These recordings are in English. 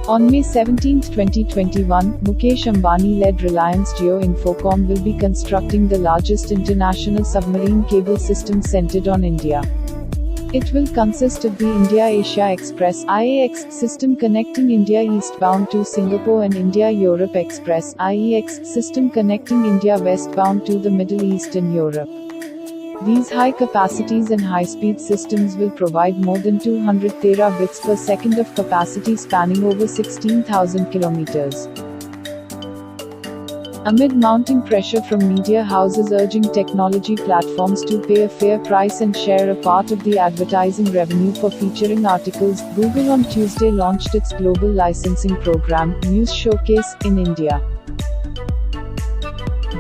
On May 17, 2021, Mukesh Ambani-led Reliance Jio Infocom will be constructing the largest international submarine cable system centered on India. It will consist of the India-Asia Express (IAX) system connecting India eastbound to Singapore and India-Europe Express (IEX) system connecting India westbound to the Middle East and Europe. These high capacities and high-speed systems will provide more than 200 terabits per second of capacity spanning over 16,000 kilometers. Amid mounting pressure from media houses urging technology platforms to pay a fair price and share a part of the advertising revenue for featuring articles, Google on Tuesday launched its global licensing program, News Showcase, in India.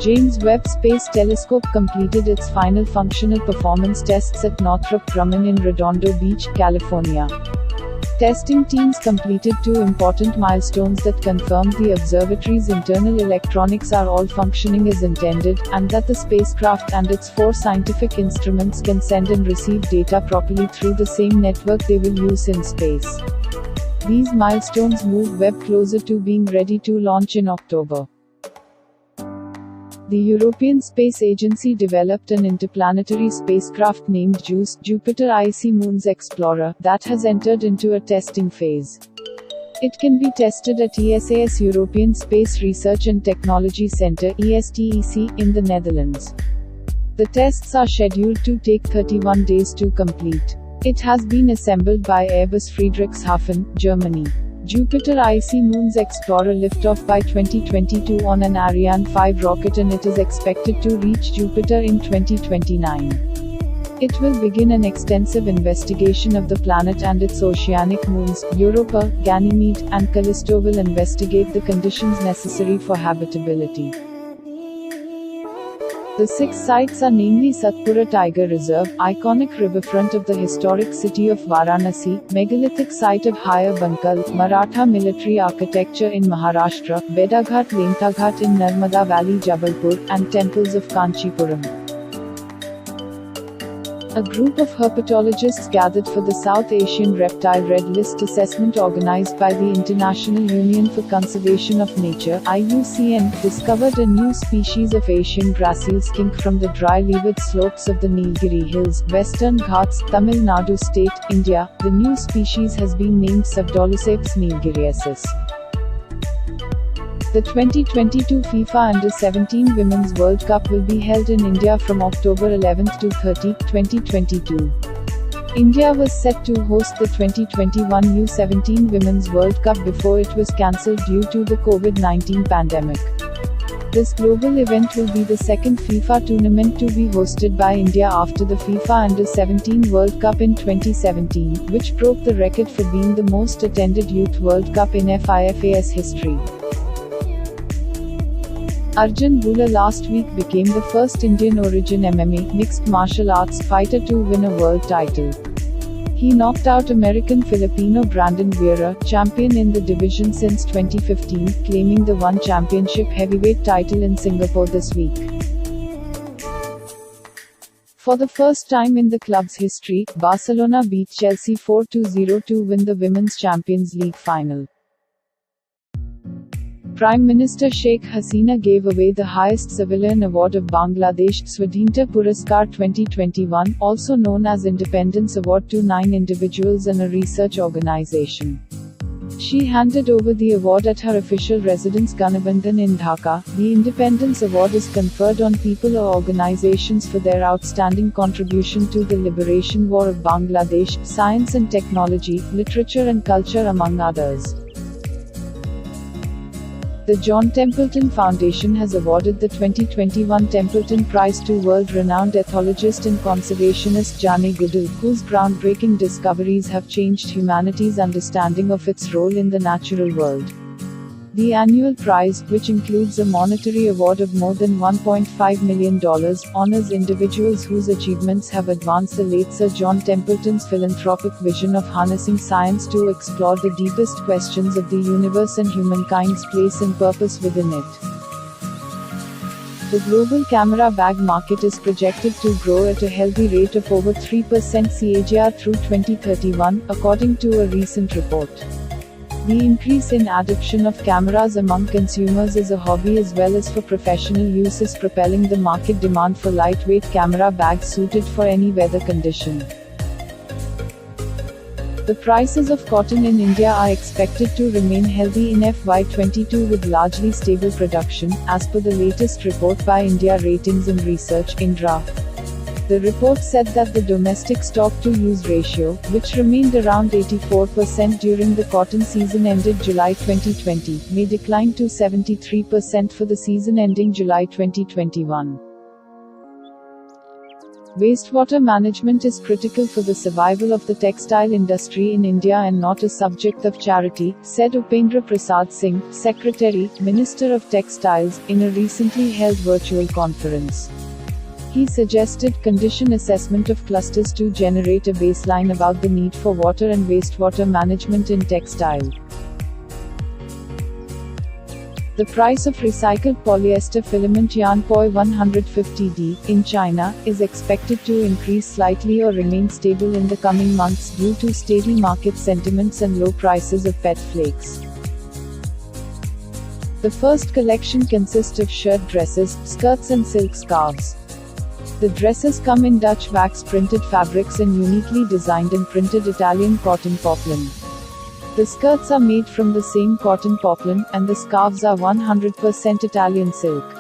James Webb Space Telescope completed its final functional performance tests at Northrop Grumman in Redondo Beach, California. Testing teams completed two important milestones that confirmed the observatory's internal electronics are all functioning as intended, and that the spacecraft and its 4 scientific instruments can send and receive data properly through the same network they will use in space. These milestones move Webb closer to being ready to launch in October. The European Space Agency developed an interplanetary spacecraft named JUICE, Jupiter Icy Moons Explorer, that has entered into a testing phase. It can be tested at ESA's European Space Research and Technology Centre (ESTEC) in the Netherlands. The tests are scheduled to take 31 days to complete. It has been assembled by Airbus Friedrichshafen, Germany. Jupiter Icy Moons Explorer liftoff by 2022 on an Ariane 5 rocket, and it is expected to reach Jupiter in 2029. It will begin an extensive investigation of the planet and its oceanic moons. Europa, Ganymede, and Callisto will investigate the conditions necessary for habitability. The 6 sites are namely Satpura Tiger Reserve, iconic riverfront of the historic city of Varanasi, megalithic site of Higher Bankal, Maratha military architecture in Maharashtra, Bedaghat Lentaghat in Narmada Valley Jabalpur, and temples of Kanchipuram. A group of herpetologists gathered for the South Asian Reptile Red List assessment organized by the International Union for Conservation of Nature (IUCN) discovered a new species of Asian gracile skink from the dry-leaved slopes of the Nilgiri Hills, Western Ghats, Tamil Nadu state, India. The new species has been named Subdoloceps nilgiriensis. The 2022 FIFA Under-17 Women's World Cup will be held in India from October 11 to 30, 2022. India was set to host the 2021 U17 Women's World Cup before it was cancelled due to the COVID-19 pandemic. This global event will be the second FIFA tournament to be hosted by India after the FIFA Under-17 World Cup in 2017, which broke the record for being the most attended Youth World Cup in FIFA's history. Arjun Bhula last week became the first Indian-origin MMA mixed martial arts fighter to win a world title. He knocked out American-Filipino Brandon Vera, champion in the division since 2015, claiming the One Championship heavyweight title in Singapore this week. For the first time in the club's history, Barcelona beat Chelsea 4-0 to win the Women's Champions League final. Prime Minister Sheikh Hasina gave away the highest civilian award of Bangladesh, Swadhinta Puraskar 2021, also known as Independence Award, to 9 individuals and a research organization. She handed over the award at her official residence Ganabandhan in Dhaka. The Independence Award is conferred on people or organizations for their outstanding contribution to the liberation war of Bangladesh, science and technology, literature and culture among others. The John Templeton Foundation has awarded the 2021 Templeton Prize to world-renowned ethologist and conservationist Jane Goodall, whose groundbreaking discoveries have changed humanity's understanding of its role in the natural world. The annual prize, which includes a monetary award of more than $1.5 million, honors individuals whose achievements have advanced the late Sir John Templeton's philanthropic vision of harnessing science to explore the deepest questions of the universe and humankind's place and purpose within it. The global camera bag market is projected to grow at a healthy rate of over 3% CAGR through 2031, according to a recent report. The increase in adoption of cameras among consumers as a hobby as well as for professional use is propelling the market demand for lightweight camera bags suited for any weather condition. The prices of cotton in India are expected to remain healthy in FY22 with largely stable production, as per the latest report by India Ratings and Research (INRA). The report said that the domestic stock-to-use ratio, which remained around 84% during the cotton season ended July 2020, may decline to 73% for the season ending July 2021. Wastewater management is critical for the survival of the textile industry in India and not a subject of charity, said Upendra Prasad Singh, Secretary, Minister of Textiles, in a recently held virtual conference. He suggested condition assessment of clusters to generate a baseline about the need for water and wastewater management in textile. The price of recycled polyester filament yarn POY 150D in China is expected to increase slightly or remain stable in the coming months due to steady market sentiments and low prices of PET flakes. The first collection consists of shirt dresses, skirts and silk scarves. The dresses come in Dutch wax printed fabrics and uniquely designed and printed Italian cotton poplin. The skirts are made from the same cotton poplin, and the scarves are 100% Italian silk.